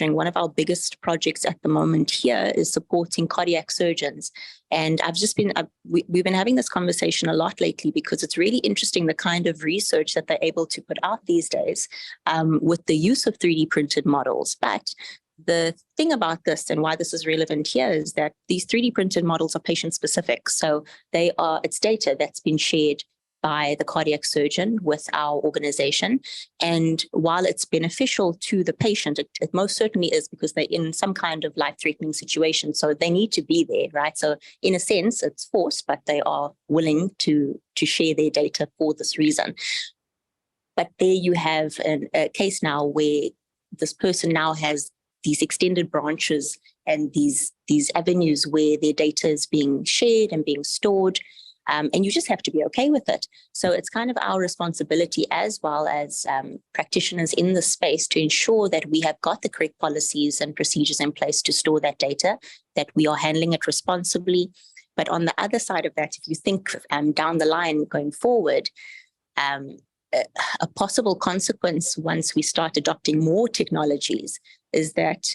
one of our biggest projects at the moment here is supporting cardiac surgeons. And we've been having this conversation a lot lately because it's really interesting the kind of research that they're able to put out these days with the use of 3D printed models. But the thing about this and why this is relevant here is that these 3D printed models are patient specific. So it's data that's been shared by the cardiac surgeon with our organization. And while it's beneficial to the patient, it most certainly is, because they're in some kind of life-threatening situation. So they need to be there, right? So in a sense, it's forced, but they are willing to share their data for this reason. But there you have a case now where this person now has these extended branches and these avenues where their data is being shared and being stored. And you just have to be okay with it. So it's kind of our responsibility, as well as practitioners in the space, to ensure that we have got the correct policies and procedures in place to store that data, that we are handling it responsibly. But on the other side of that, if you think down the line going forward, a possible consequence once we start adopting more technologies is that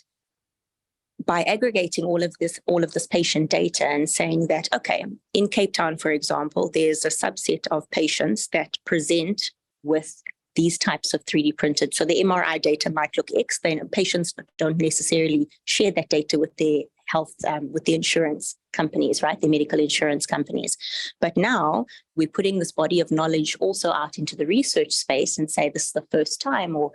by aggregating all of this patient data and saying that, okay, in Cape Town, for example, there's a subset of patients that present with these types of 3D printed. So the MRI data might look X, then patients don't necessarily share that data with their health, with the insurance companies, right? The medical insurance companies. But now we're putting this body of knowledge also out into the research space and say this is the first time, or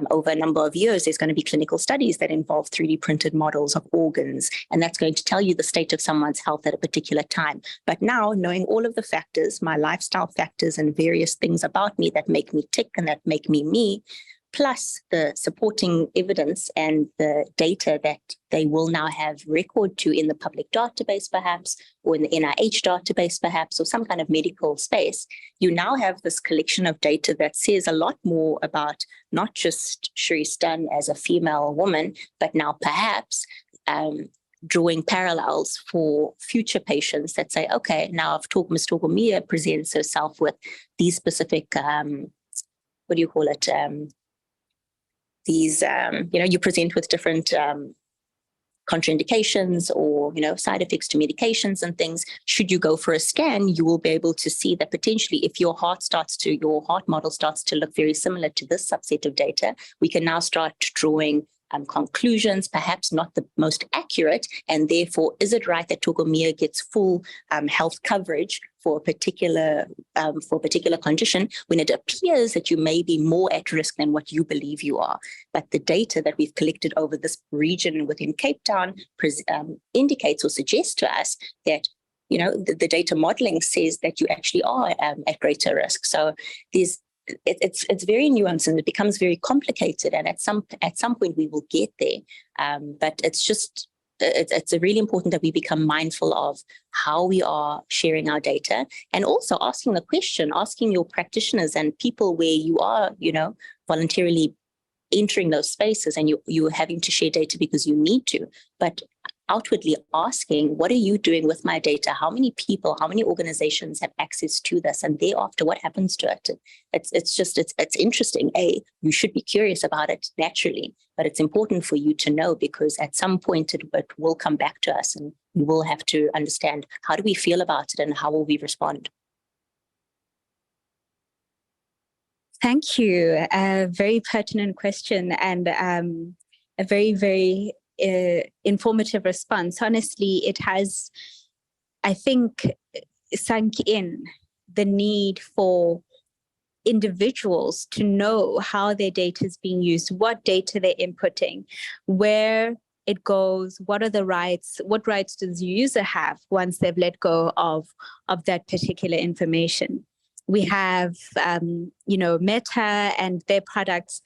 over a number of years, there's going to be clinical studies that involve 3D printed models of organs. And that's going to tell you the state of someone's health at a particular time. But now, knowing all of the factors, my lifestyle factors and various things about me that make me tick and that make me me, plus the supporting evidence and the data that they will now have record to in the public database, perhaps, or in the NIH database, perhaps, or some kind of medical space, you now have this collection of data that says a lot more about not just Sharice Dunn as a female woman, but now perhaps drawing parallels for future patients that say, okay, now if Ms. Togomia presents herself with these specific, what do you call it, these, you present with different contraindications or, side effects to medications and things. Should you go for a scan, you will be able to see that potentially if your heart model starts to look very similar to this subset of data, we can now start drawing conclusions, perhaps not the most accurate, and therefore, is it right that Togomia gets full health coverage for a particular condition when it appears that you may be more at risk than what you believe you are? But the data that we've collected over this region within Cape Town indicates or suggests to us that the data modeling says that you actually are at greater risk. So it's very nuanced and it becomes very complicated, and at some point we will get there. But it's really important that we become mindful of how we are sharing our data, and also asking your practitioners and people where you are, voluntarily entering those spaces and you're having to share data because you need to, but outwardly asking, what are you doing with my data? How many people, how many organizations have access to this? And thereafter, what happens to it? It's interesting. You should be curious about it naturally, but it's important for you to know, because at some point it will come back to us and we will have to understand, how do we feel about it and how will we respond? Thank you. A very pertinent question and a very, very informative response. Honestly, it has, I think, sunk in the need for individuals to know how their data is being used, what data they're inputting, where it goes, what are the rights, what rights does the user have once they've let go of that particular information. We have, Meta and their products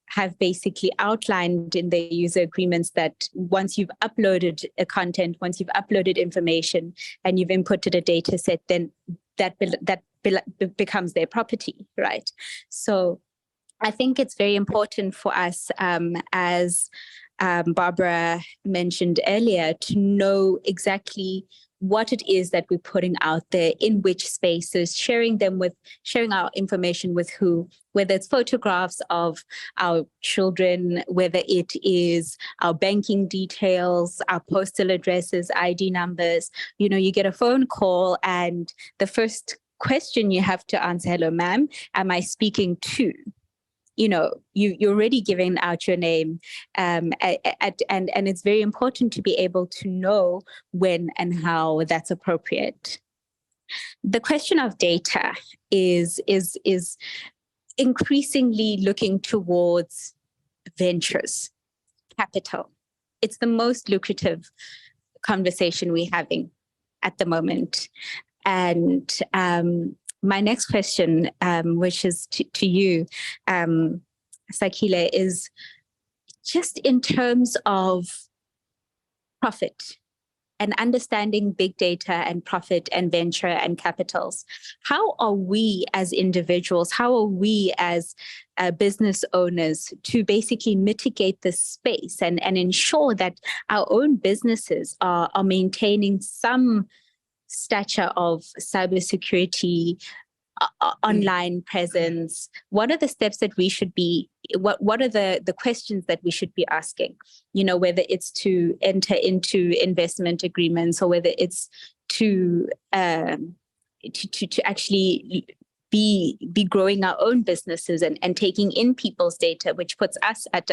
have basically outlined in their user agreements that once you've uploaded a content, once you've uploaded information and you've inputted a data set, then that becomes their property, right? So I think it's very important for us, as Barbara mentioned earlier, to know exactly what it is that we're putting out there, in which spaces, sharing our information with who, whether it's photographs of our children, whether it is our banking details, our postal addresses, ID numbers. You get a phone call and the first question you have to answer, hello, ma'am, am I speaking to? You're already giving out your name, and it's very important to be able to know when and how that's appropriate. The question of data is increasingly looking towards ventures, capital. It's the most lucrative conversation we're having at the moment. And my next question, which is to you, Sakile, is just in terms of profit and understanding big data and profit and venture and capitals. How are we as individuals, how are we as business owners to basically mitigate this space and ensure that our own businesses are maintaining some stature of cybersecurity, online presence? What are the steps that we should be, what are the questions that we should be asking? Whether it's to enter into investment agreements or whether it's to actually be growing our own businesses and taking in people's data, which puts us at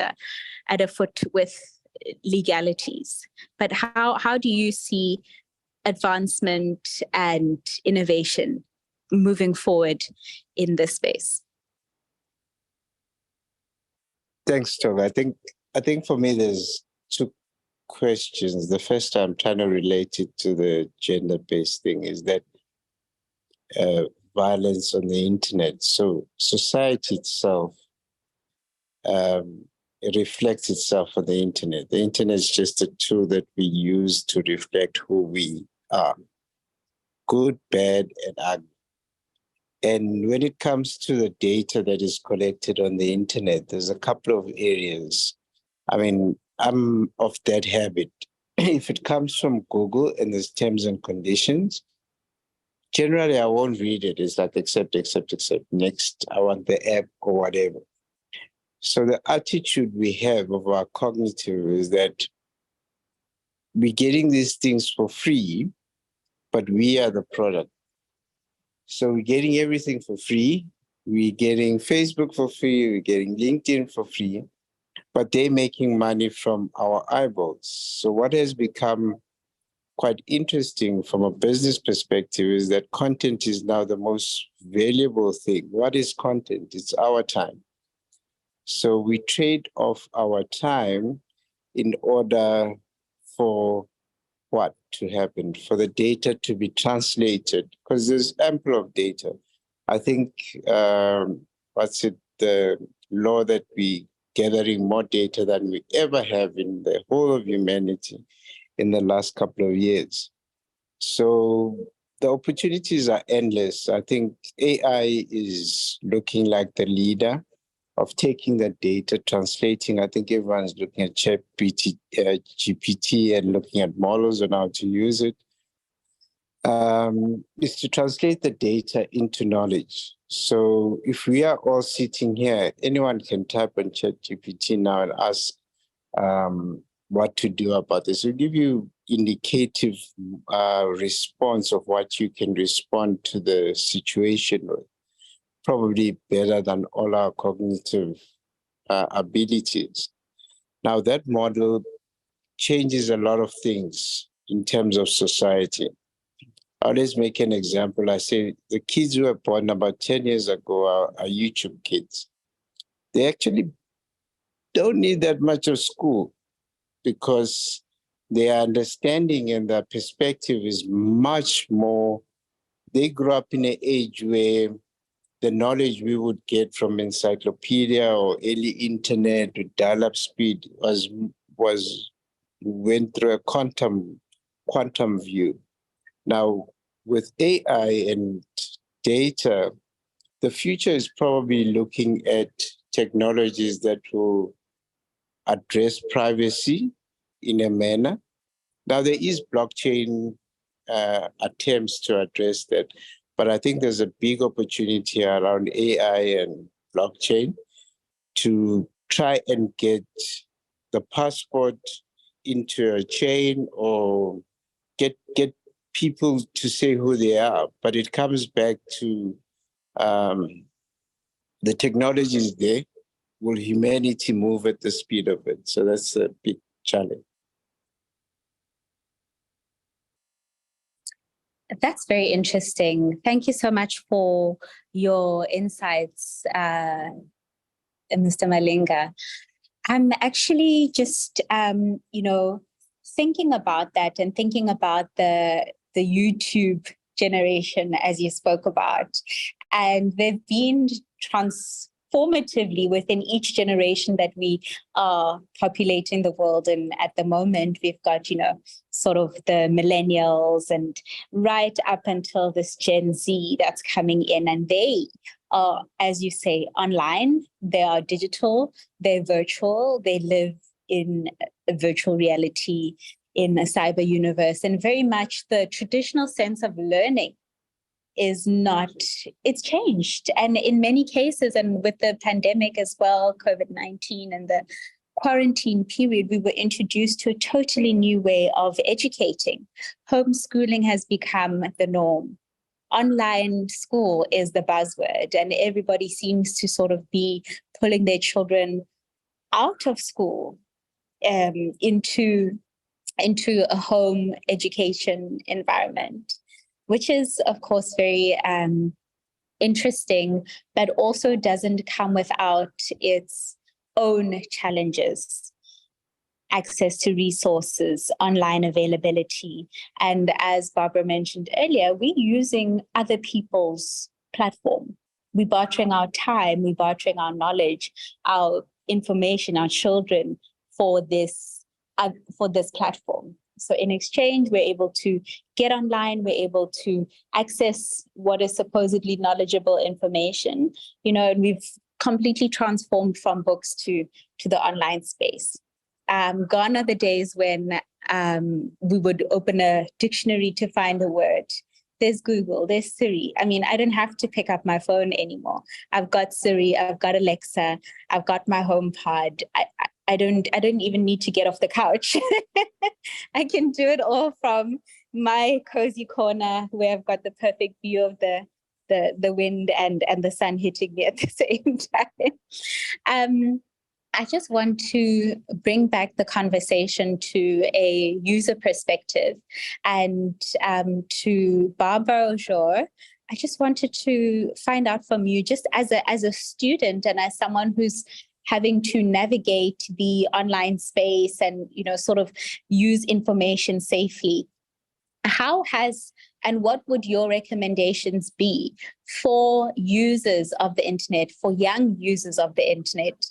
a foot with legalities. But how do you see advancement and innovation moving forward in this space? Thanks, Tova. I think for me there's two questions. The first, I'm trying to relate it to the gender-based thing, is that violence on the internet. So society itself, it reflects itself on the internet. The internet is just a tool that we use to reflect who we are, good, bad, and ugly. And when it comes to the data that is collected on the internet, there's a couple of areas. I mean, I'm of that habit. If it comes from Google and there's terms and conditions, generally I won't read it. It's like accept, next, I want the app or whatever. So the attitude we have of our cognitive is that we're getting these things for free, but we are the product. So we're getting everything for free. We're getting Facebook for free. We're getting LinkedIn for free, but they're making money from our eyeballs. So what has become quite interesting from a business perspective is that content is now the most valuable thing. What is content? It's our time. So we trade off our time in order for what to happen, for the data to be translated, because there's ample of data. I think, the law that we gathering more data than we ever have in the whole of humanity in the last couple of years. So the opportunities are endless. I think AI is looking like the leader of taking the data, translating. I think everyone's looking at GPT and looking at models on how to use it. Is to translate the data into knowledge. So if we are all sitting here, anyone can type on ChatGPT now and ask what to do about this. It'll give you indicative response of what you can respond to the situation with. Probably better than all our cognitive abilities. Now that model changes a lot of things in terms of society. I always make an example. I say the kids who were born about 10 years ago are YouTube kids. They actually don't need that much of school because their understanding and their perspective is much more. They grew up in an age where the knowledge we would get from encyclopedia or early internet with dial-up speed went through a quantum view. Now, with AI and data, the future is probably looking at technologies that will address privacy in a manner. Now, there is blockchain attempts to address that. But I think there's a big opportunity around AI and blockchain to try and get the passport into a chain or get people to say who they are. But it comes back to the technology is there. Will humanity move at the speed of it? So that's a big challenge. That's very interesting. Thank you so much for your insights, Mr. Malinga. I'm actually just, thinking about that and thinking about the YouTube generation, as you spoke about. And they've been transformatively within each generation that we are populating the world. And at the moment, we've got, sort of the millennials and right up until this Gen Z that's coming in. And they are, as you say, online, they are digital, they're virtual, they live in a virtual reality, in a cyber universe, and very much the traditional sense of learning is not, it's changed. And in many cases, and with the pandemic as well, COVID-19 and the quarantine period, we were introduced to a totally new way of educating. Homeschooling has become the norm. Online school is the buzzword, and everybody seems to sort of be pulling their children out of school into a home education environment, which is, of course, very interesting, but also doesn't come without its own challenges. Access to resources, online availability. And as Barbara mentioned earlier, we're using other people's platform. We're bartering our time, we're bartering our knowledge, our information, our children for this platform. So in exchange, we're able to get online, we're able to access what is supposedly knowledgeable information, and we've completely transformed from books to the online space. Gone are the days when we would open a dictionary to find a word. There's Google, there's Siri. I mean, I don't have to pick up my phone anymore. I've got Siri, I've got Alexa, I've got my HomePod. I don't even need to get off the couch. I can do it all from my cozy corner where I've got the perfect view of the wind and the sun hitting me at the same time. I just want to bring back the conversation to a user perspective, and to Barbara Ojor. I just wanted to find out from you, just as a student and as someone who's having to navigate the online space and sort of use information safely. And what would your recommendations be for users of the internet, for young users of the internet,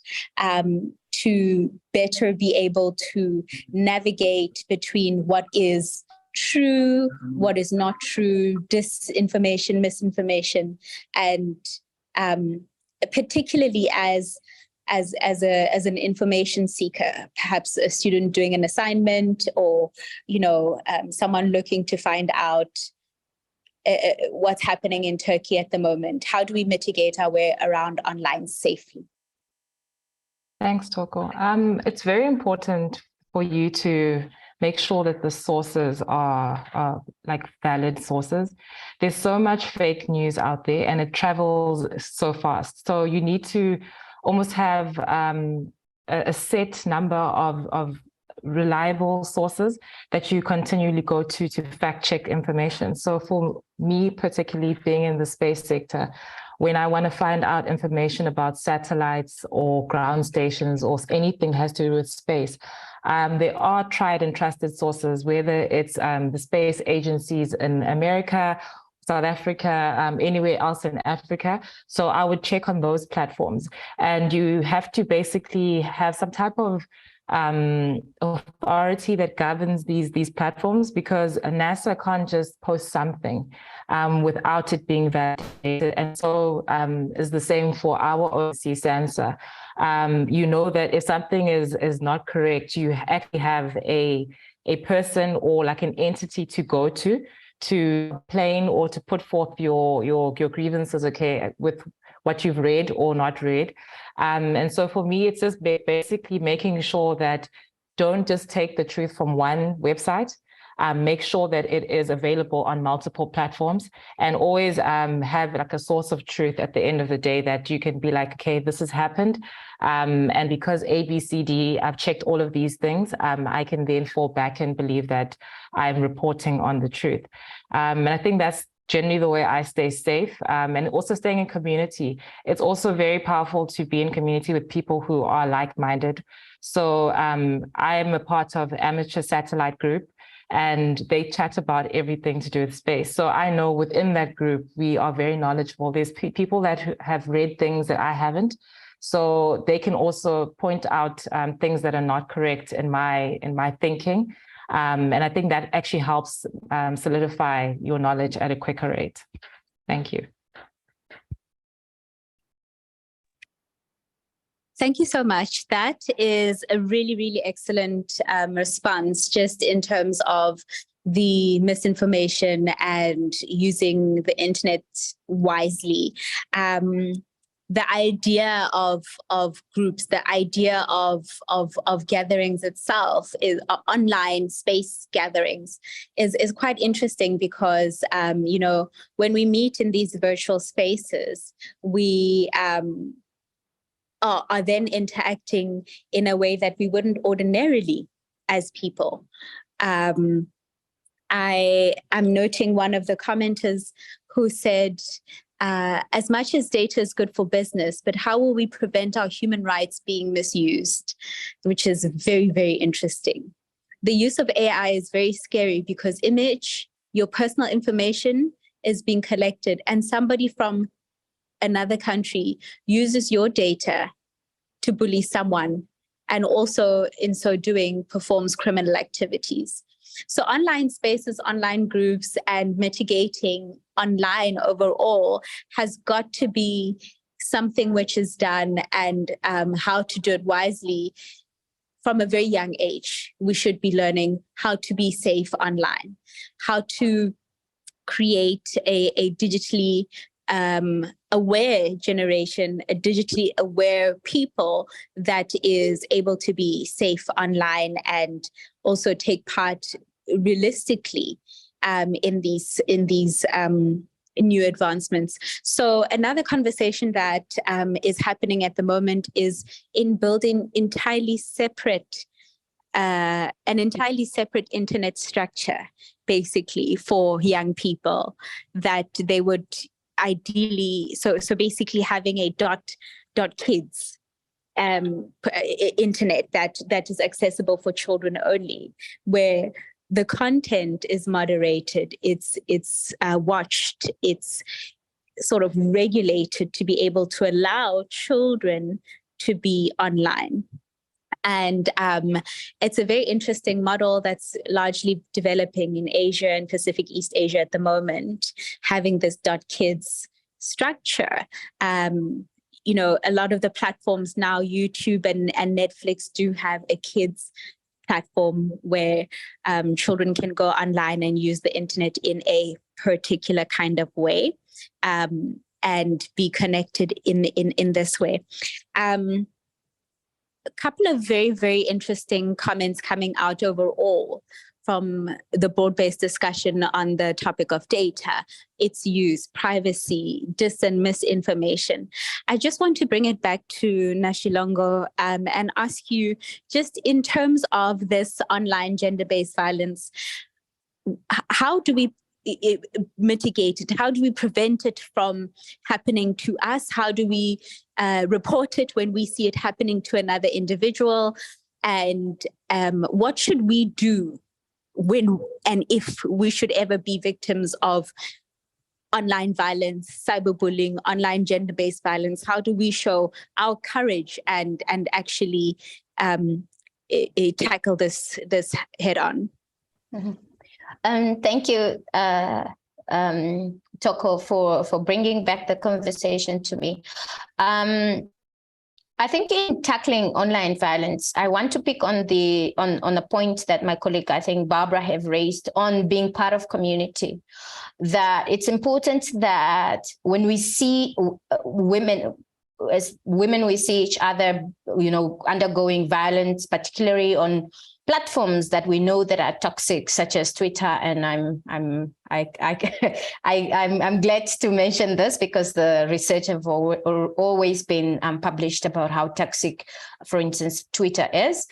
to better be able to navigate between what is true, what is not true, disinformation, misinformation, and particularly as an information seeker, perhaps a student doing an assignment, or someone looking to find out what's happening in Turkey at the moment. How do we mitigate our way around online safely? Thanks, Toko. It's very important for you to make sure that the sources are like valid sources. There's so much fake news out there and it travels so fast. So you need to almost have a set number of reliable sources that you continually go to fact check information. So for me, particularly being in the space sector, when I want to find out information about satellites or ground stations or anything has to do with space, there are tried and trusted sources, whether it's the space agencies in America, South Africa, anywhere else in Africa. So I would check on those platforms, and you have to basically have some type of authority that governs these platforms, because NASA can't just post something without it being validated. And so is the same for our overseas sensor. That if something is not correct, you actually have a person or like an entity to go to to complain or to put forth your grievances, okay, with what you've read or not read. And so for me, it's just basically making sure that don't just take the truth from one website. Make sure that it is available on multiple platforms, and always have like a source of truth at the end of the day that you can be like, okay, this has happened. And because A, B, C, D, I've checked all of these things, I can then fall back and believe that I'm reporting on the truth. And I think that's generally the way I stay safe, and also staying in community. It's also very powerful to be in community with people who are like-minded. So I'm a part of Amateur Satellite Group, and they chat about everything to do with space. So I know within that group, we are very knowledgeable. There's people that have read things that I haven't. So they can also point out things that are not correct in my thinking. And I think that actually helps solidify your knowledge at a quicker rate. Thank you. Thank you so much. That is a really, really excellent response, just in terms of the misinformation and using the internet wisely. The idea of groups, the idea of gatherings itself, is online space gatherings, is quite interesting, because you know, when we meet in these virtual spaces, we are then interacting in a way that we wouldn't ordinarily as people. I am noting one of the commenters who said, as much as data is good for business, but how will we prevent our human rights being misused? Which is very, very interesting. The use of AI is very scary, because your personal information is being collected, and somebody from another country uses your data to bully someone, and also in so doing performs criminal activities. So online spaces, online groups, and mitigating online overall has got to be something which is done, and how to do it wisely from a very young age. We should be learning how to be safe online, how to create a digitally aware generation, a digitally aware people that is able to be safe online and also take part realistically in these new advancements. So another conversation that is happening at the moment is in building an entirely separate internet structure, basically, for young people, that they would ideally, so basically having a .kids internet that is accessible for children only, where the content is moderated, it's watched, it's sort of regulated to be able to allow children to be online. And it's a very interesting model that's largely developing in Asia and Pacific East Asia at the moment, having this .kids structure. You know, a lot of the platforms now, YouTube and Netflix, do have a kids platform where children can go online and use the internet in a particular kind of way, and be connected in this way. A couple of very, very interesting comments coming out overall from the board-based discussion on the topic of data, its use, privacy, dis and misinformation. I just want to bring it back to Nashilongo and ask you, just in terms of this online gender-based violence, how do we mitigate it? How do we prevent it from happening to us? How do we report it when we see it happening to another individual? And what should we do when and if we should ever be victims of online violence, cyberbullying, online gender-based violence? How do we show our courage and actually tackle this head on? Mm-hmm. Thank you, Toko, for bringing back the conversation to me. I I think in tackling online violence, I want to pick on a point that my colleague, I think Barbara, have raised on being part of community. That it's important that when we see women, as women, we see each other, undergoing violence, particularly on platforms that we know that are toxic, such as Twitter. And I'm glad to mention this because the research have always been published about how toxic, for instance, Twitter is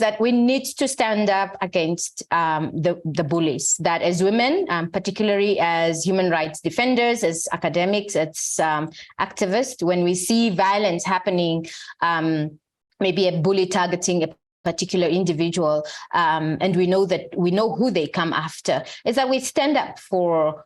that we need to stand up against the bullies. That as women, particularly as human rights defenders, as academics, as activists, when we see violence happening, maybe a bully targeting a particular individual, and we know who they come after, is that we stand up for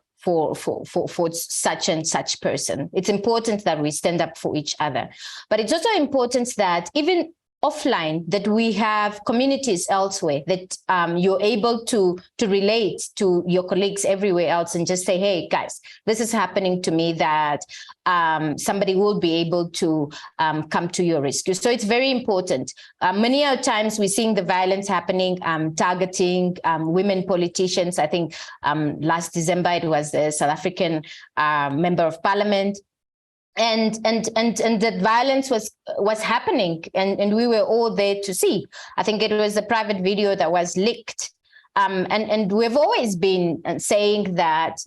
such and such person. It's important that we stand up for each other, but it's also important that even offline, that we have communities elsewhere, that you're able to relate to your colleagues everywhere else and just say, hey guys, this is happening to me, that somebody will be able to come to your rescue. So it's very important. Many times we're seeing the violence happening, targeting women politicians. I think last December it was the South African member of parliament. And that violence was happening, and we were all there to see. I think it was a private video that was leaked, and we've always been saying that,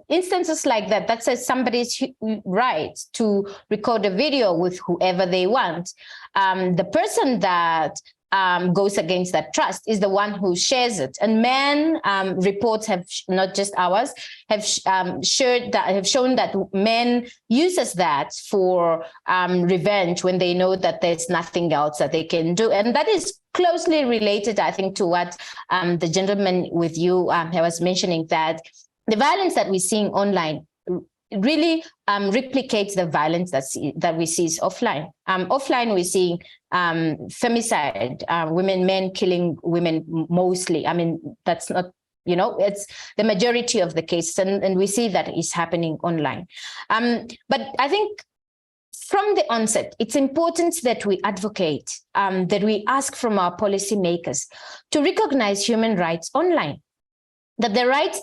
instances like that, that's somebody's right to record a video with whoever they want. The person that goes against that trust is the one who shares it. And men reports have, not just ours, have shown that men uses that for revenge when they know that there's nothing else that they can do. And that is closely related, I think, to what the gentleman with you was mentioning, that the violence that we're seeing online really replicates the violence that we see offline. Offline, we're seeing femicide, men killing women mostly. I mean, that's not, it's the majority of the cases, and we see that is happening online. But I think from the onset, it's important that we advocate, that we ask from our policymakers to recognize human rights online, that the rights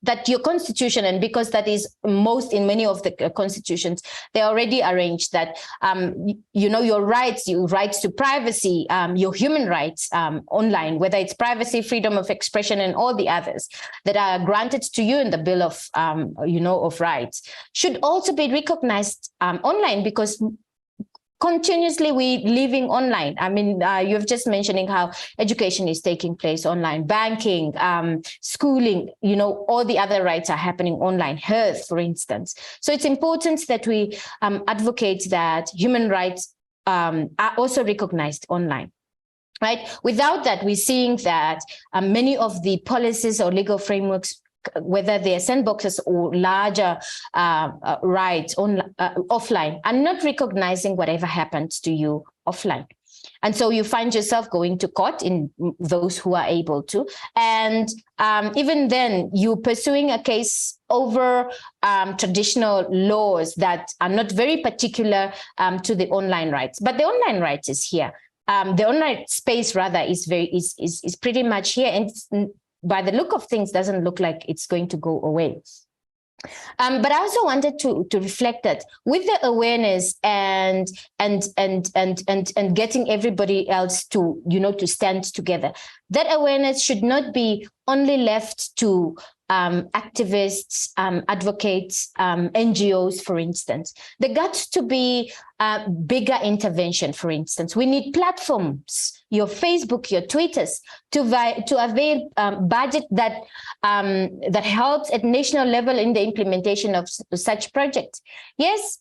that your constitution, and because that is most in many of the constitutions, they already arranged that, your rights to privacy, your human rights online, whether it's privacy, freedom of expression, and all the others that are granted to you in the Bill of, of Rights, should also be recognized online, because continuously we living online. I mean, you've just mentioning how education is taking place online, banking, schooling, all the other rights are happening online, health, for instance. So it's important that we advocate that human rights are also recognized online. Right? Without that, we're seeing that many of the policies or legal frameworks, whether they're sandboxes or larger rights offline, are not recognizing whatever happens to you offline. And so you find yourself going to court, in those who are able to. And even then, you pursuing a case over traditional laws that are not very particular to the online rights. But the online rights is here. The online space, rather, is pretty much here. And by the look of things, doesn't look like it's going to go away. But I also wanted to reflect that with the awareness and getting everybody else to, to stand together, that awareness should not be only left to activists, advocates, NGOs, for instance. There got to be bigger intervention, for instance. We need platforms, your Facebook, your Twitters, to avail budget that helps at national level in the implementation of such projects. Yes,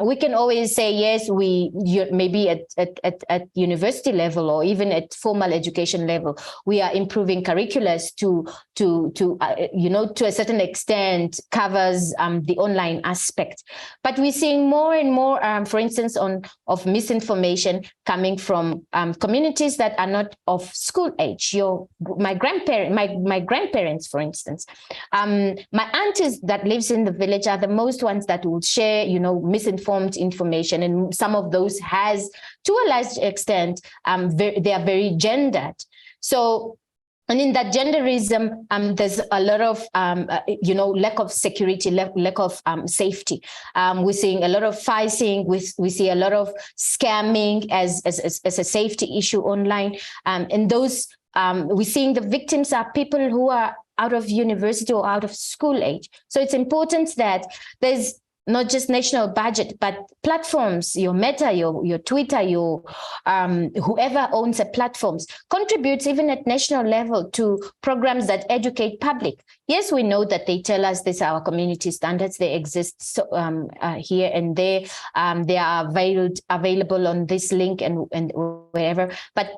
we can always say, yes, maybe at university level or even at formal education level, we are improving curriculums to a certain extent covers the online aspect. But we're seeing more and more, for instance, of misinformation coming from communities that are not of school age. My grandparents, for instance, my aunties that lives in the village are the most ones that will share, misinformed information, and some of those has, to a large extent, they are very gendered. So, and in that genderism, there's a lot of, lack of security, lack of safety. We're seeing a lot of phishing. We see a lot of scamming as a safety issue online. And those, we're seeing the victims are people who are out of university or out of school age. So it's important that there's not just national budget, but platforms, your Meta, your Twitter, your whoever owns a platforms contributes even at national level to programs that educate public. Yes, we know that they tell us these are our community standards. They exist here and there. They are available on this link and wherever. But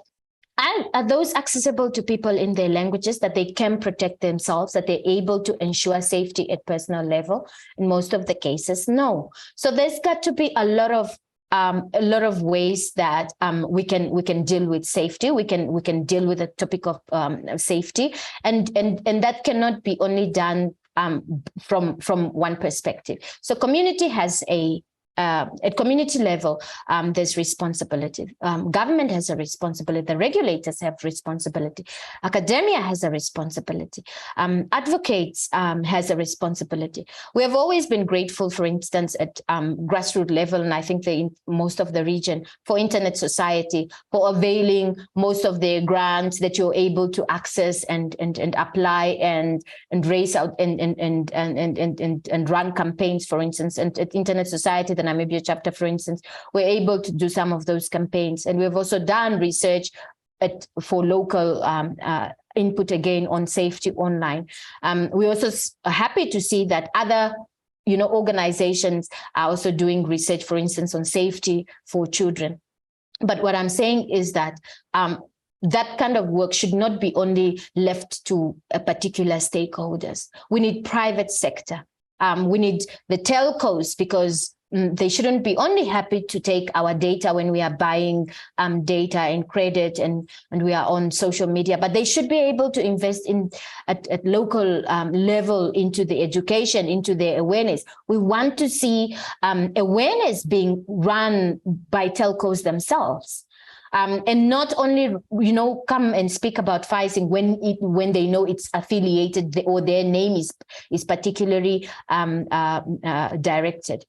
are those accessible to people in their languages that they can protect themselves, that they're able to ensure safety at personal level? In most of the cases, no. So there's got to be a lot of ways that we can deal with safety. We can deal with the topic of safety, and that cannot be only done from one perspective. So community has at community level, there's responsibility. Government has a responsibility. The regulators have responsibility. Academia has a responsibility. Advocates has a responsibility. We have always been grateful, for instance, at grassroots level, and I think most of the region, for Internet Society, for availing most of their grants that you're able to access and apply and raise out and run campaigns, for instance. And at Internet Society, the Namibia chapter, for instance, we're able to do some of those campaigns. And we've also done research for local input again on safety online. We're also happy to see that other organizations are also doing research, for instance, on safety for children. But what I'm saying is that that kind of work should not be only left to a particular stakeholders. We need private sector. We need the telcos, because they shouldn't be only happy to take our data when we are buying data and credit and we are on social media, but they should be able to invest at local level into the education, into their awareness. We want to see awareness being run by telcos themselves. And not only, come and speak about phishing when they know it's affiliated or their name is particularly directed.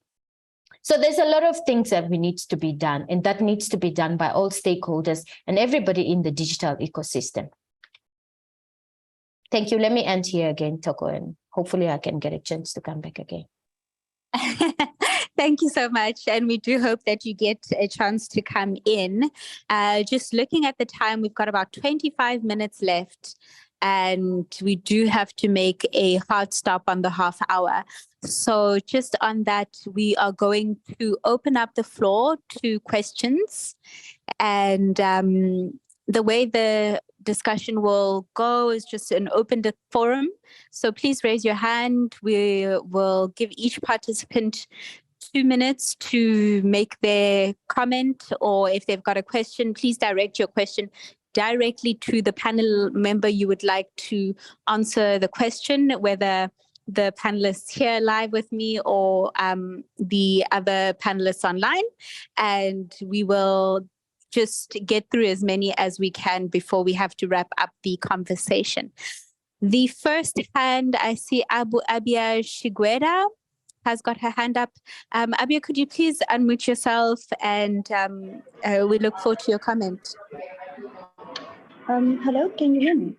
So there's a lot of things that needs to be done, and that needs to be done by all stakeholders and everybody in the digital ecosystem. Thank you. Let me end here again, Toko, and hopefully I can get a chance to come back again. Thank you so much. And we do hope that you get a chance to come in. Just looking at the time, we've got about 25 minutes left, and we do have to make a hard stop on the half hour. So just on that, we are going to open up the floor to questions. And the way the discussion will go is just an open forum. So please raise your hand. We will give each participant 2 minutes to make their comment, or if they've got a question, please direct your question directly to the panel member you would like to answer the question, whether the panelists here live with me or the other panelists online. And we will just get through as many as we can before we have to wrap up the conversation. The first hand, I see Abia Shiguera has got her hand up. Abia, could you please unmute yourself, and we look forward to your comment. Hello, can you hear me?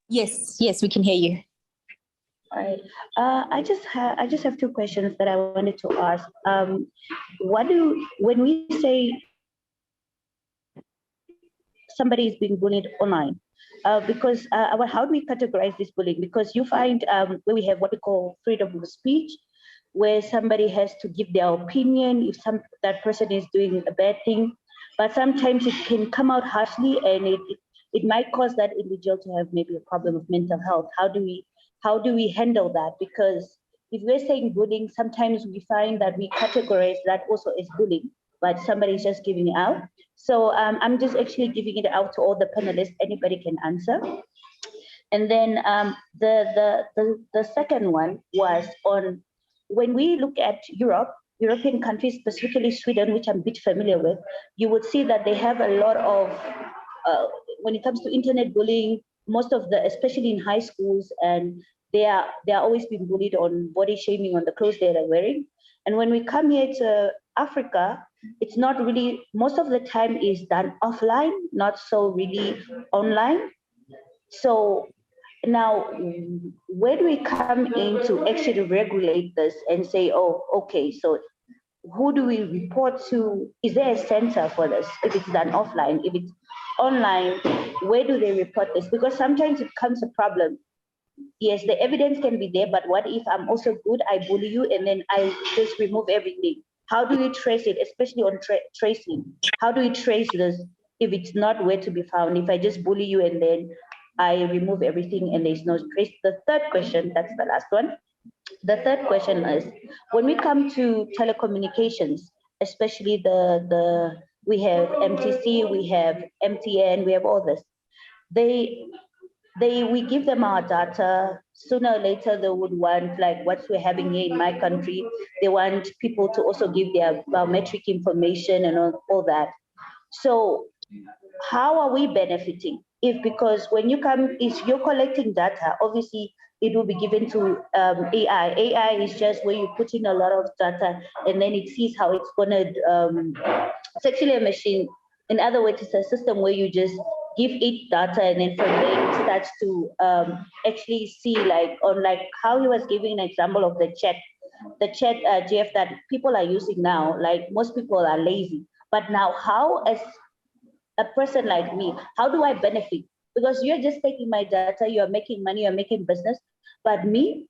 Yes, we can hear you. All right. I just have 2 questions that I wanted to ask. When we say somebody is being bullied online, because how do we categorize this bullying? Because you find where we have what we call freedom of speech, where somebody has to give their opinion if that person is doing a bad thing, but sometimes it can come out harshly, and it might cause that individual to have maybe a problem of mental health. How do we handle that? Because if we're saying bullying, sometimes we find that we categorize that also as bullying, but somebody's just giving it out. So I'm just actually giving it out to all the panelists. Anybody can answer. And then the second one was on when we look at European countries, specifically Sweden, which I'm a bit familiar with, you would see that they have a lot of, when it comes to internet bullying, most of the, especially in high schools, and they are always being bullied on body shaming on the clothes they are wearing. And when we come here to Africa, it's not really, most of the time is done offline, not so really online. So now, where do we come in to actually regulate this and say, oh, okay, so who do we report to? Is there a center for this? If it's done offline, if it's online, where do they report this? Because sometimes it becomes a problem. Yes, the evidence can be there, but what if I'm also good, I bully you, and then I just remove everything? How do we trace it, especially on tracing? How do we trace this if it's not where to be found? If I just bully you and then I remove everything and there's no trace? The third question, that's the last one. The third question is, when we come to telecommunications, especially we have MTC, we have MTN, we have all this. We give them our data. Sooner or later, they would want, like what we're having here in my country, they want people to also give their biometric information and all that. So how are we benefiting? Because when you come, if you're collecting data, obviously it will be given to AI. AI is just where you put in a lot of data and then it sees how it's gonna, it's actually a machine. In other words, it's a system where you just give it data and then from there it starts to actually see, like, on like how he was giving an example of the chat GF that people are using now. Like most people are lazy, but now how, as a person like me, how do I benefit? Because you're just taking my data, you're making money, you're making business, but me,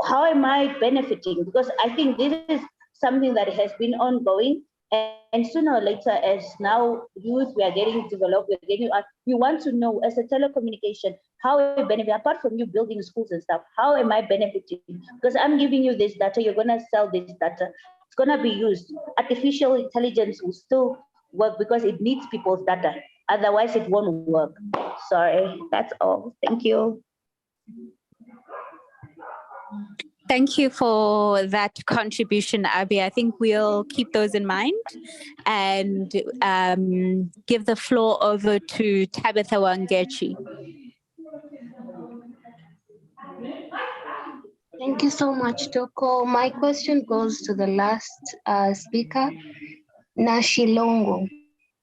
how am I benefiting? Because I think this is something that has been ongoing, and sooner or later, as now youth, we are getting developed, we want to know, as a telecommunication, how I benefit, apart from you building schools and stuff, how am I benefiting? Because I'm giving you this data, you're gonna sell this data, it's gonna be used. Artificial intelligence will still work because it needs people's data. Otherwise, it won't work. Sorry, that's all. Thank you. Thank you for that contribution, Abby. I think we'll keep those in mind and give the floor over to Tabitha Wangechi. Thank you so much, Toko. My question goes to the last speaker, Nashilongo.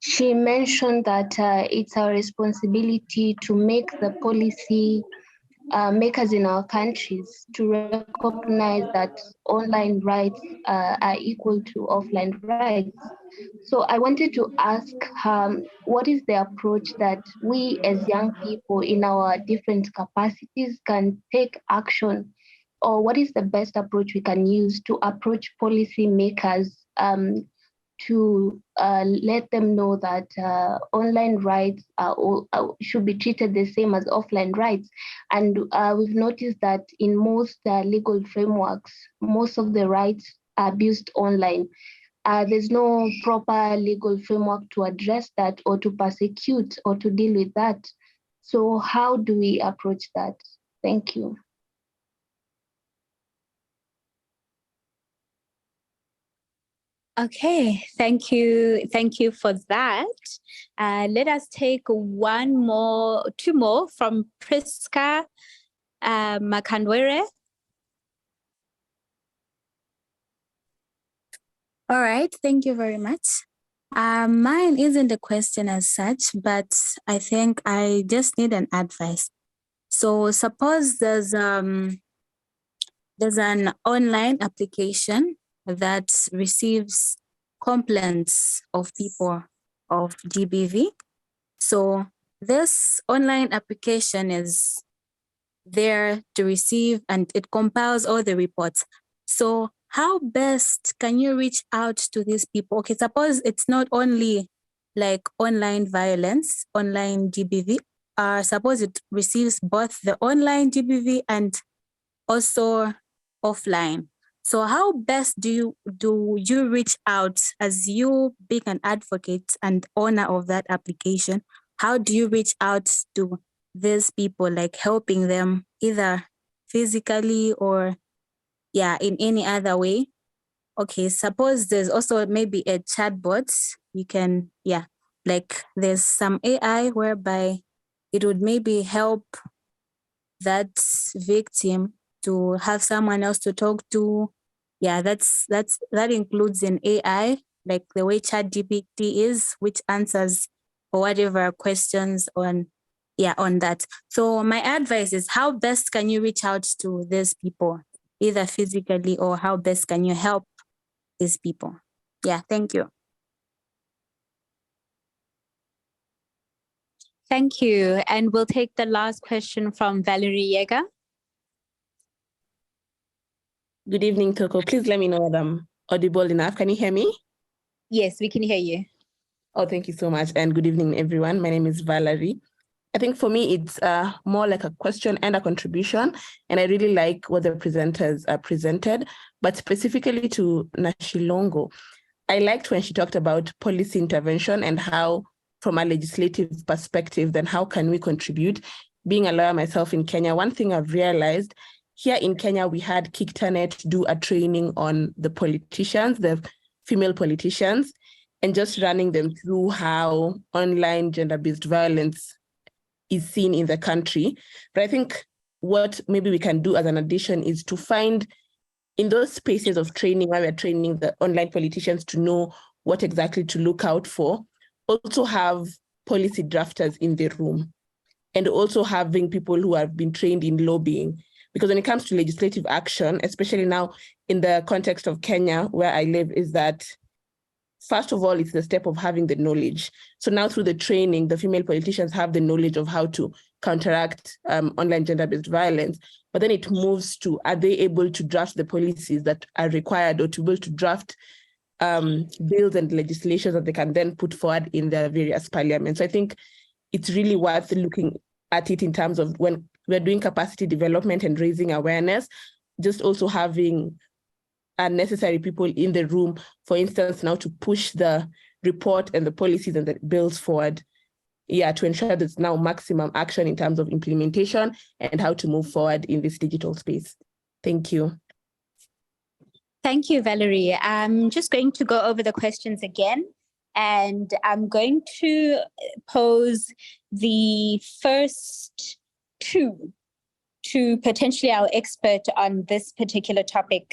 She mentioned that it's our responsibility to make the policy makers in our countries to recognize that online rights are equal to offline rights. So I wanted to ask what is the approach that we as young people in our different capacities can take action, or what is the best approach we can use to approach policy makers to let them know that online rights should be treated the same as offline rights. And we've noticed that in most legal frameworks, most of the rights are abused online. There's no proper legal framework to address that or to persecute or to deal with that. So how do we approach that? Thank you. Okay, thank you for that. Let us take two more from Priska Makandwere. All right, thank you very much. Mine isn't a question as such, but I think I just need an advice. So suppose there's an online application that receives complaints of people of GBV. So this online application is there to receive and it compiles all the reports. So how best can you reach out to these people? Okay, suppose it's not only like online violence, online GBV, suppose it receives both the online GBV and also offline. So how best do you reach out as you being an advocate and owner of that application? How do you reach out to these people, like helping them either physically or in any other way. Okay, suppose there's also maybe a chatbot. You can, like there's some AI whereby it would maybe help that victim to have someone else to talk to. Yeah, that includes an AI, like the way ChatGPT is, which answers for whatever questions on that. So my advice is, how best can you reach out to these people, either physically, or how best can you help these people? Yeah, thank you. Thank you. And we'll take the last question from Valerie Yeager. Good evening, Toko. Please let me know that I'm audible enough. Can you hear me? Yes, we can hear you. Oh, thank you so much. And good evening, everyone. My name is Valerie. I think for me, it's more like a question and a contribution. And I really like what the presenters presented, but specifically to Nashilongo. I liked when she talked about policy intervention and how, from a legislative perspective, then how can we contribute? Being a lawyer myself in Kenya, one thing I've realized, here in Kenya, we had Janett do a training on the politicians, the female politicians, and just running them through how online gender-based violence is seen in the country. But I think what maybe we can do as an addition is to find in those spaces of training where we're training the online politicians to know what exactly to look out for, also have policy drafters in the room, and also having people who have been trained in lobbying. Because when it comes to legislative action, especially now in the context of Kenya, where I live, is that, first of all, it's the step of having the knowledge. So now through the training, the female politicians have the knowledge of how to counteract online gender-based violence. But then it moves to, are they able to draft the policies that are required, or to be able to draft bills and legislation that they can then put forward in their various parliaments. So I think it's really worth looking at it in terms of when we're doing capacity development and raising awareness, just also having necessary people in the room, for instance, now to push the report and the policies and the bills forward, to ensure there's now maximum action in terms of implementation and how to move forward in this digital space. Thank you. Thank you, Valerie. I'm just going to go over the questions again, and I'm going to pose the first two to potentially our expert on this particular topic.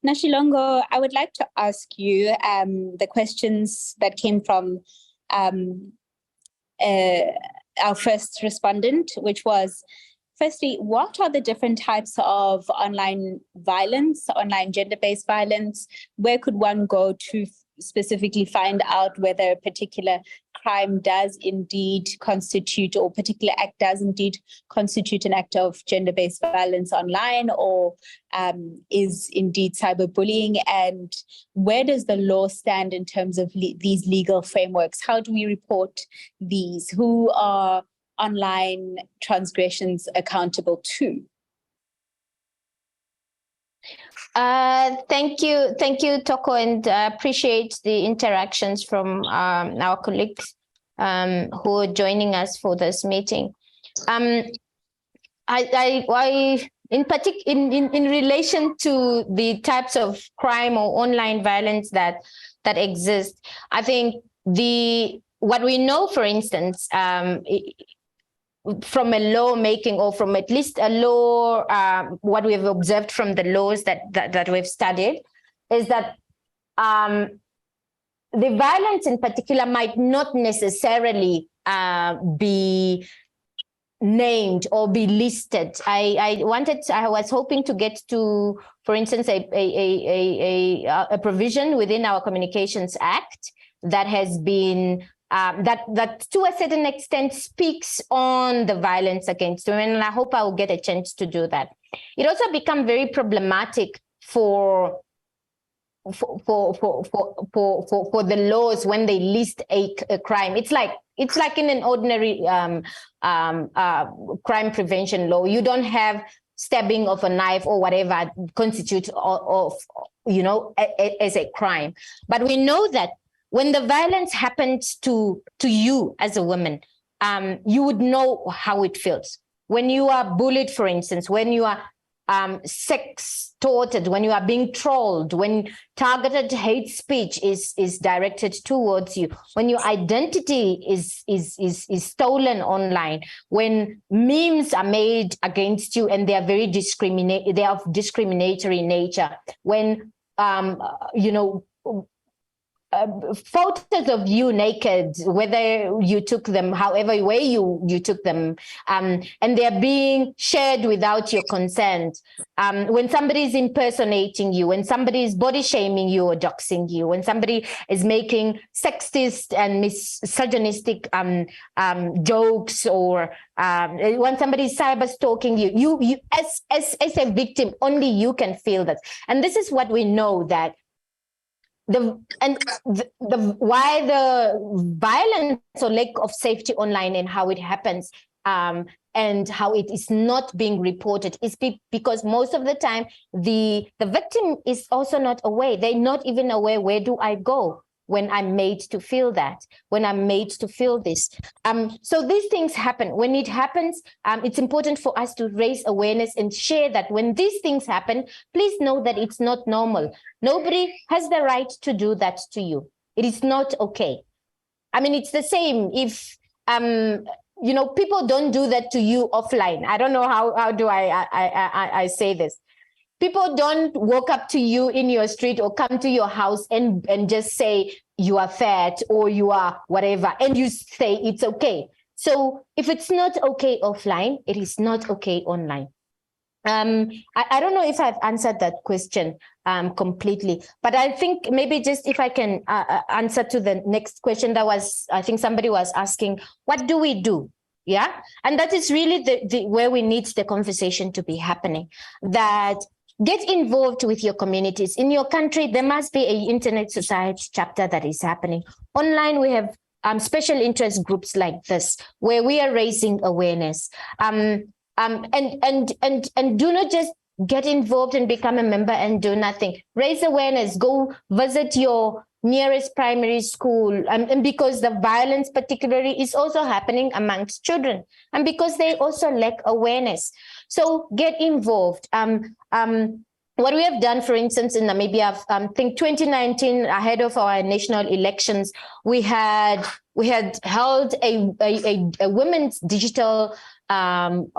Nashilongo, I would like to ask you the questions that came from our first respondent, which was, firstly, what are the different types of online violence, online gender-based violence? Where could one go to specifically find out whether a particular crime does indeed constitute, or particular act does indeed constitute an act of gender-based violence online, or is indeed cyberbullying? And where does the law stand in terms of these legal frameworks? How do we report these? Who are online transgressions accountable to? Thank you, Toko, and appreciate the interactions from our colleagues who are joining us for this meeting. I in relation to the types of crime or online violence that exist, I think what we know, for instance, from a lawmaking, or from at least a law, what we have observed from the laws that we've studied, is that the violence in particular might not necessarily be named or be listed. I was hoping to get to, for instance, a provision within our Communications Act that has been that to a certain extent speaks on the violence against women, and I hope I will get a chance to do that. It also become very problematic for the laws when they list a crime. It's like in an ordinary crime prevention law. You don't have stabbing of a knife or whatever constitutes as a crime, but we know that when the violence happens to you as a woman, you would know how it feels. When you are bullied, for instance, when you are sextorted, when you are being trolled, when targeted hate speech is directed towards you, when your identity is stolen online, when memes are made against you and they are very they are of discriminatory nature, when photos of you naked, whether you took them, however way you took them, and they're being shared without your consent, when somebody is impersonating you, when somebody is body shaming you or doxing you, when somebody is making sexist and misogynistic jokes, or when somebody is cyber stalking you, as a victim, only you can feel that. And this is what we know, that why the violence or lack of safety online and how it happens, and how it is not being reported, is because most of the time the victim is also not aware. They're not even aware, where do I go when I'm made to feel that, when I'm made to feel this. So these things happen. When it happens, it's important for us to raise awareness and share that when these things happen, please know that it's not normal. Nobody has the right to do that to you. It is not okay. I mean, it's the same if, people don't do that to you offline. I don't know how do I say this. People don't walk up to you in your street or come to your house and just say you are fat or you are whatever, and you say it's okay. So if it's not okay offline, it is not okay online. I don't know if I've answered that question completely, but I think maybe just if I can answer to the next question that was, I think somebody was asking, what do we do? Yeah, and that is really the where we need the conversation to be happening. That get involved with your communities. In your country, there must be an internet society chapter that is happening. Online, we have special interest groups like this, where we are raising awareness. And do not just get involved and become a member and do nothing. Raise awareness, go visit your nearest primary school, and because the violence particularly is also happening amongst children, and because they also lack awareness. So get involved. What we have done, for instance, in Namibia, I think 2019, ahead of our national elections, we had held a women's digital forum,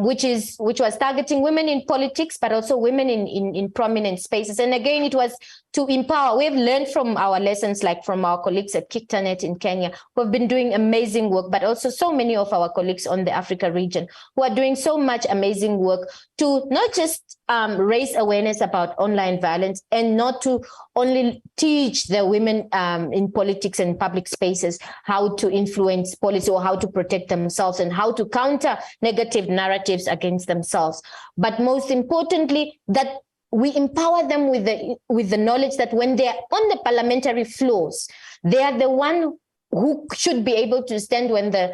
which was targeting women in politics, but also women in prominent spaces. And again, it was to empower. We have learned from our lessons, like from our colleagues at Janett in Kenya, who have been doing amazing work, but also so many of our colleagues on the Africa region who are doing so much amazing work to not just raise awareness about online violence, and not to only teach the women in politics and public spaces how to influence policy or how to protect themselves and how to counter negative narratives against themselves. But most importantly, that we empower them with the knowledge that when they are on the parliamentary floors, they are the one who should be able to stand when the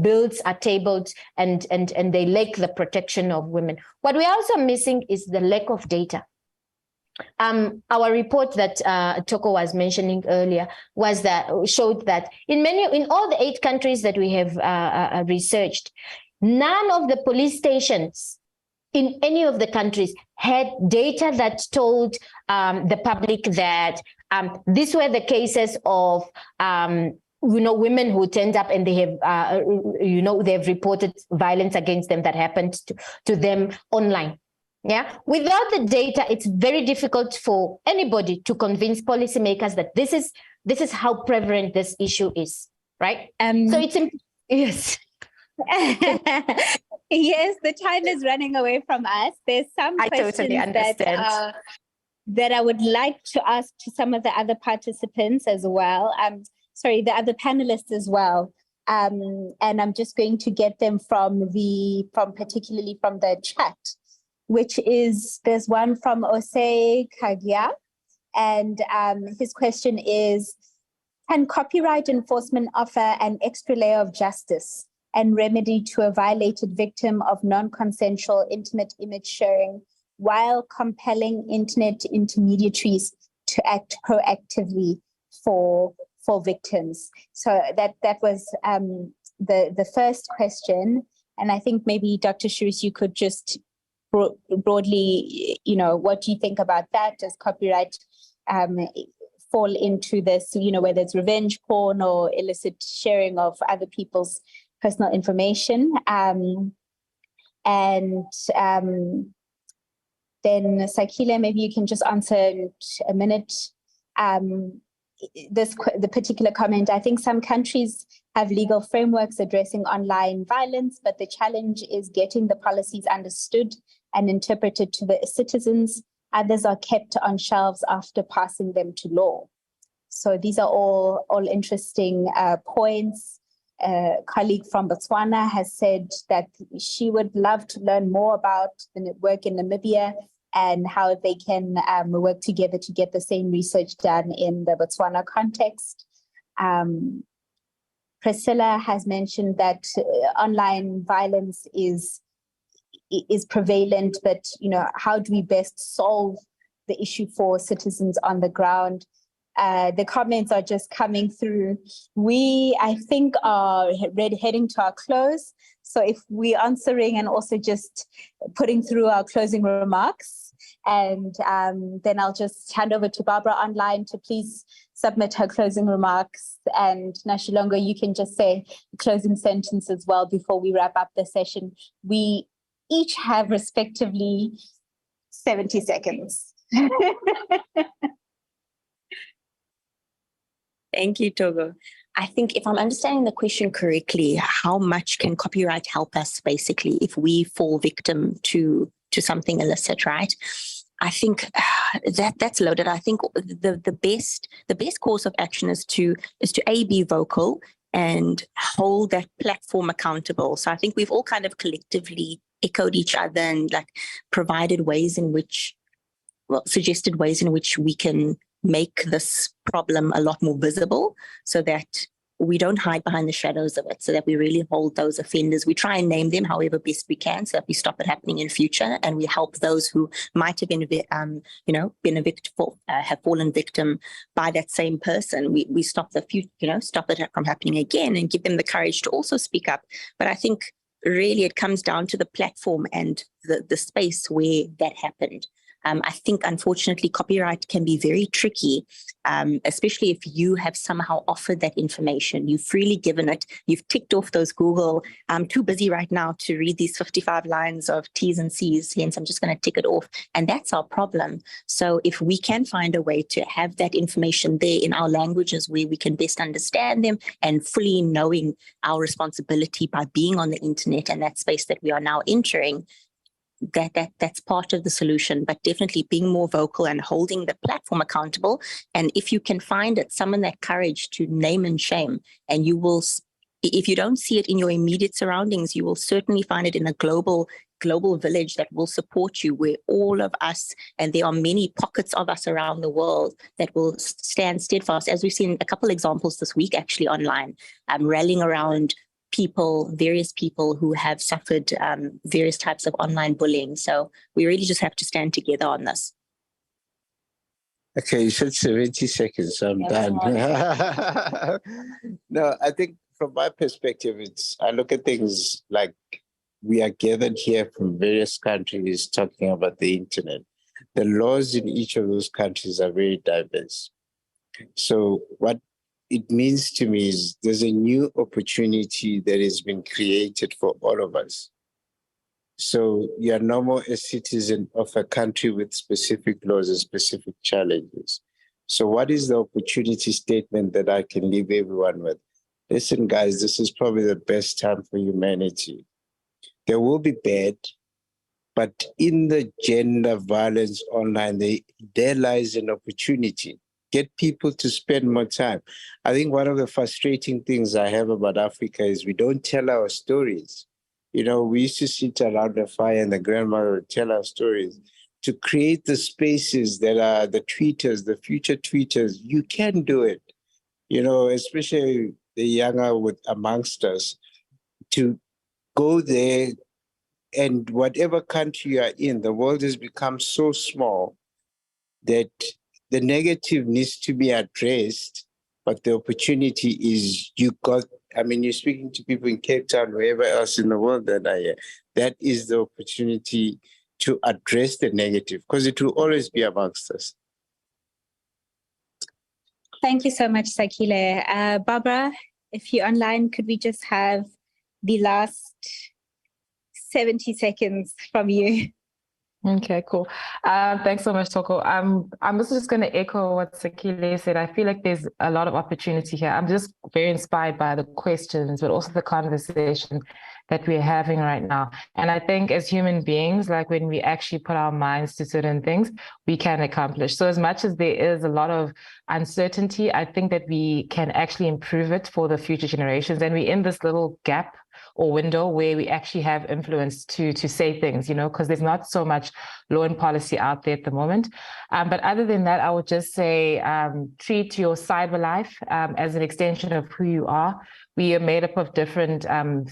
bills are tabled and they lack the protection of women. What we're also missing is the lack of data. Our report that Toko was mentioning earlier showed that in all the 8 countries that we have researched, none of the police stations in any of the countries had data that told the public that these were the cases of women who turned up and they have they've reported violence against them that happened to them online. Yeah, without the data, it's very difficult for anybody to convince policymakers that this is how prevalent this issue is, right? So it's yes. Yes, the time is running away from us. There's some questions totally understand. that I would like to ask to some of the other participants as well. The other panelists as well. And I'm just going to get them particularly from the chat, which is, there's one from OS-SIG Kagia, and his question is, can copyright enforcement offer an extra layer of justice and remedy to a violated victim of non-consensual internet image sharing while compelling internet intermediaries to act proactively for victims? So that was the first question. And I think maybe Dr. Shirish, you could just broadly, what do you think about that? Does copyright fall into this, whether it's revenge porn or illicit sharing of other people's personal information? Then Sakila, maybe you can just answer in a minute the particular comment. I think some countries have legal frameworks addressing online violence, but the challenge is getting the policies understood and interpreted to the citizens. Others are kept on shelves after passing them to law. So these are all interesting points. A colleague from Botswana has said that she would love to learn more about the work in Namibia and how they can work together to get the same research done in the Botswana context. Priscilla has mentioned that online violence is prevalent, but how do we best solve the issue for citizens on the ground? The comments are just coming through. We, I think, are heading to our close. So if we're answering and also just putting through our closing remarks, and then I'll just hand over to Barbara online to please submit her closing remarks. And Nashilongo, you can just say the closing sentence as well before we wrap up the session. We each have respectively 70 seconds. Thank you, Togo. I think if I'm understanding the question correctly, how much can copyright help us basically if we fall victim to something illicit, right? I think that's loaded. I think the best course of action is to be vocal and hold that platform accountable. So I think we've all kind of collectively echoed each other and provided suggested ways in which we can make this problem a lot more visible so that we don't hide behind the shadows of it, so that we really hold those offenders. We try and name them however best we can so that we stop it happening in future, and we help those who might have been have fallen victim by that same person. We stop stop it from happening again and give them the courage to also speak up. But I think really it comes down to the platform and the space where that happened. I think, unfortunately, copyright can be very tricky, especially if you have somehow offered that information. You've freely given it. You've ticked off those Google. I'm too busy right now to read these 55 lines of T's and C's, hence I'm just going to tick it off. And that's our problem. So if we can find a way to have that information there in our languages where we can best understand them and fully knowing our responsibility by being on the internet and that space that we are now entering, that's part of the solution, but definitely being more vocal and holding the platform accountable. And if you can find it, summon that courage to name and shame, and you will, if you don't see it in your immediate surroundings, you will certainly find it in a global village that will support you, where all of us, and there are many pockets of us around the world that will stand steadfast, as we've seen a couple examples this week actually online, rallying around various people who have suffered various types of online bullying. So we really just have to stand together on this. Okay, you said 70 seconds, so I'm done. No, I think from my perspective, I look at things like we are gathered here from various countries talking about the internet. The laws in each of those countries are very diverse. So what it means to me is there's a new opportunity that has been created for all of us. So you are no more a citizen of a country with specific laws and specific challenges. So what is the opportunity statement that I can leave everyone with? Listen, guys, this is probably the best time for humanity. There will be bad, but in the gender violence online, there lies an opportunity. Get people to spend more time. I think one of the frustrating things I have about Africa is we don't tell our stories. We used to sit around the fire and the grandmother would tell our stories. To create the spaces that are the tweeters, the future tweeters, you can do it. Especially the younger amongst us, to go there, and whatever country you are in, the world has become so small that the negative needs to be addressed, but the opportunity is you got I mean, you're speaking to people in Cape Town, wherever else in the world that is the opportunity to address the negative, because it will always be amongst us. Thank you so much, Sakile. Barbara, if you're online, could we just have the last 70 seconds from you? Okay, cool. Thanks so much, Toko. I'm also just going to echo what Sakile said. I feel like there's a lot of opportunity here. I'm just very inspired by the questions, but also the conversation that we're having right now. And I think as human beings, like when we actually put our minds to certain things, we can accomplish. So as much as there is a lot of uncertainty, I think that we can actually improve it for the future generations. And we're in this little gap or window where we actually have influence to say things, you know, because there's not so much law and policy out there at the moment. But other than that, I would just say treat your cyber life as an extension of who you are. We are made up of different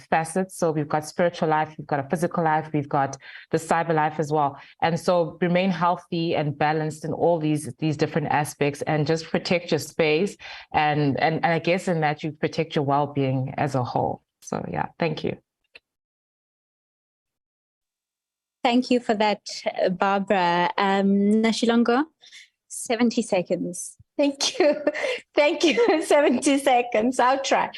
facets. So we've got spiritual life, we've got a physical life, we've got the cyber life as well. And so remain healthy and balanced in all these different aspects, and just protect your space. And I guess in that you protect your well-being as a whole. So yeah, thank you. Thank you for that, Barbara. Nashilongo, 70 seconds. Thank you. Thank you. 70 seconds. I'll try.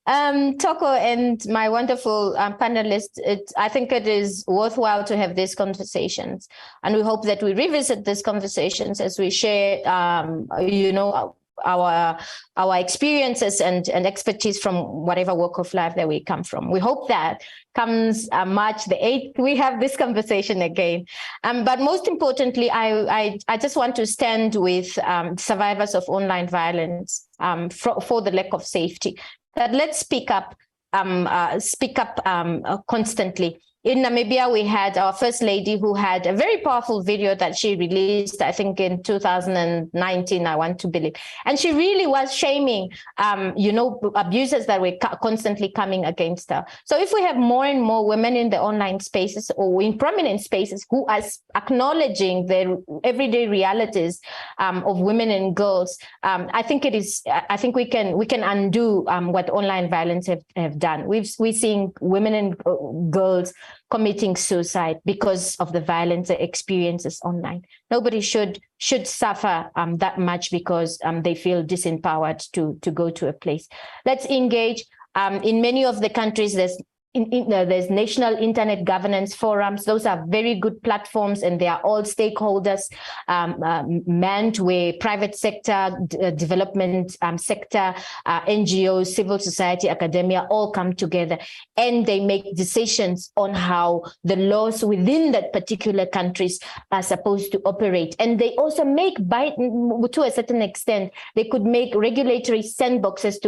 Toko and my wonderful panelists, I think it is worthwhile to have these conversations. And we hope that we revisit these conversations as we share, you know, our experiences and expertise from whatever walk of life that we come from. We hope that comes March the 8th, we have this conversation again. But most importantly, I just want to stand with survivors of online violence for the lack of safety. That let's speak up constantly. In Namibia, we had our First Lady who had a very powerful video that she released, I think in 2019, I want to believe. And she really was shaming, you know, abusers that were constantly coming against her. So if we have more and more women in the online spaces or in prominent spaces who are acknowledging their everyday realities of women and girls, I think we can undo what online violence have done. We're seeing women and girls committing suicide because of the violence experiences online. Nobody should suffer that much because they feel disempowered to go to a place. Let's engage. In many of the countries, there's national internet governance forums. Those are very good platforms, and they are all stakeholders manned, where private sector, development sector, NGOs, civil society, academia all come together, and they make decisions on how the laws within that particular countries are supposed to operate. And they also make, to a certain extent, they could make regulatory sandboxes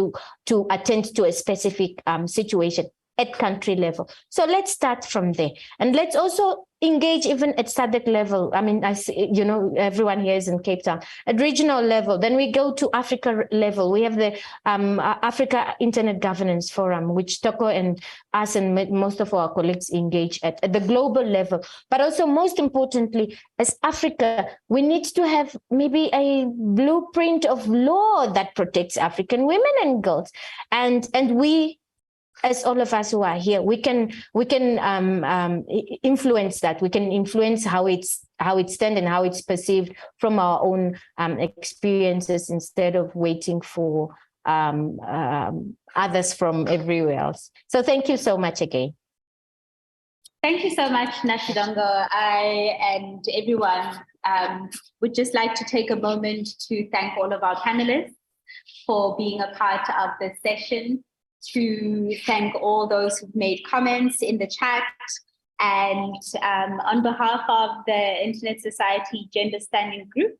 to attend to a specific situation at country level. So let's start from there. And let's also engage even at SADC level. I mean, I see, you know, everyone here is in Cape Town. At regional level, then we go to Africa level. We have the Africa Internet Governance Forum, which Toko and us and most of our colleagues engage at the global level. But also, most importantly, as Africa, we need to have maybe a blueprint of law that protects African women and girls. And we, as all of us who are here, we can influence that. We can influence how it's stands and how it's perceived from our own experiences, instead of waiting for others from everywhere else. So thank you so much again. Thank you so much, Nashilongo. I and everyone would just like to take a moment to thank all of our panelists for being a part of this session, to thank all those who've made comments in the chat, and on behalf of the Internet Society Gender Standing Group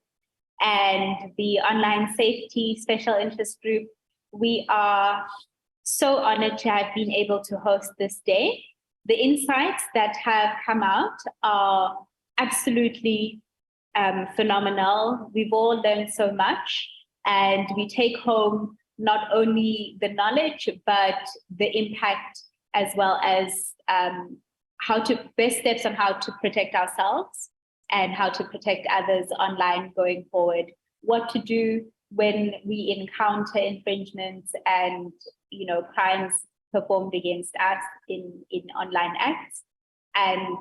and the Online Safety Special Interest Group, we are so honored to have been able to host this day. The insights that have come out are absolutely phenomenal. We've all learned so much, and we take home not only the knowledge, but the impact, as well as best steps on how to protect ourselves and how to protect others online going forward, what to do when we encounter infringements and, you know, crimes performed against us in online acts, and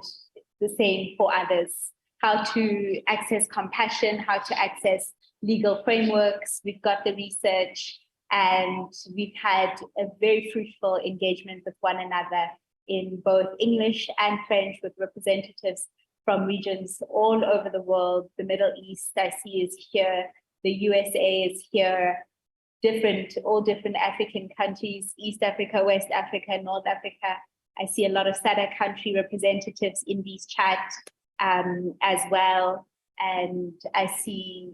the same for others. How to access compassion, how to access legal frameworks. We've got the research, and we've had a very fruitful engagement with one another in both English and French, with representatives from regions all over the world. The Middle East, I see, is here. The USA is here. All different African countries, East Africa, West Africa, North Africa. I see a lot of SADC country representatives in these chats as well. And I see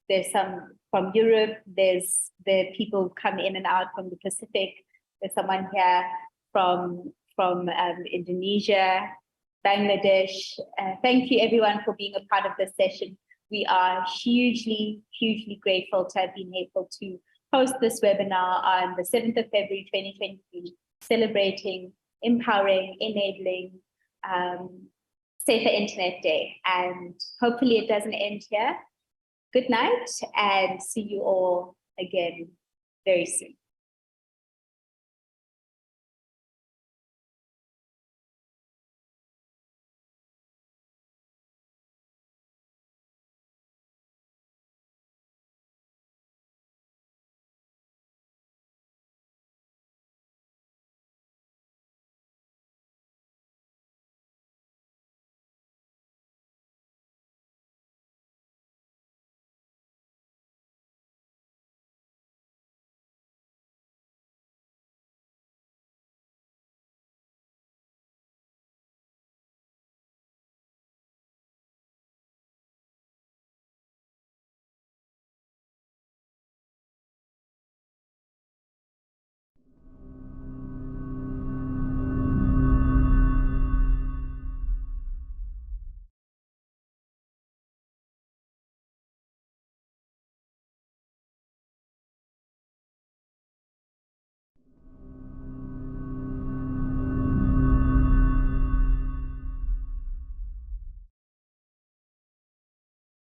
there's some from Europe. There's the people who come in and out from the Pacific. There's someone here from Indonesia, Bangladesh. Thank you everyone for being a part of this session. We are hugely, hugely grateful to have been able to host this webinar on the 7th of February, 2023, celebrating, empowering, enabling Safer Internet Day. And hopefully it doesn't end here. Good night, and see you all again very soon.